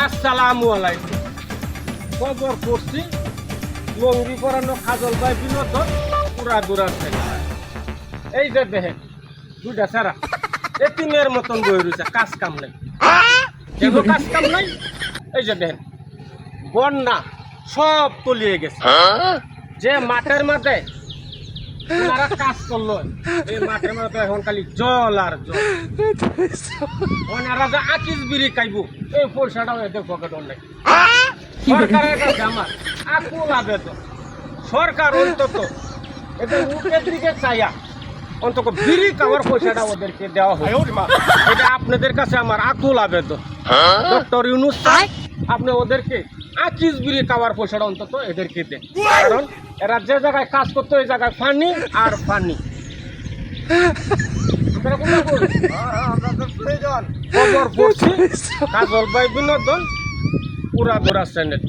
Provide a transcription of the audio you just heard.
আসসালামু আলাইকুম। খবর করছি লঙ্গি পরানো কাজল ভাই বিনোদন পুরা দূরার থেকে। এই যে দেখেন দুইটা সারা এতিমের মতন বই রয়েছে, কাজ কাম নাই, কেন কাজ কাম নাই? এই যে দেখেন বন্যা সব তলিয়ে গেছে। যে মাঠের মাঠে ওনারা কাজ করলো, এই মাঠের মাঠে এখন খালি জল আর জল। ওনারা যে আকিস বিড়ি খাইব এই পয়সাটাও এদের পকেট নাই। সরকারের কাছে আমার আকুল আবেদন, সরকার অন্তত এদের মুখের দিকে চাইয়া অন্তত বিড়ি খাওয়ার পয়সাটা ওদেরকে দেওয়া হয়। এটা আপনাদের কাছে আমার আকুল আবেদন। ডক্টর ইউনূস স্যার, আপনি ওদেরকে আকিস বিড়ি খাওয়ার পয়সাটা অন্তত এদেরকে দেন, কারণ এরা যে জায়গায় কাজ করতো এই জায়গায় পানি আর পানি। খবর পড়ছি কাজল ভাই বিনোদন পুরা দৌড়া চ্যানেল।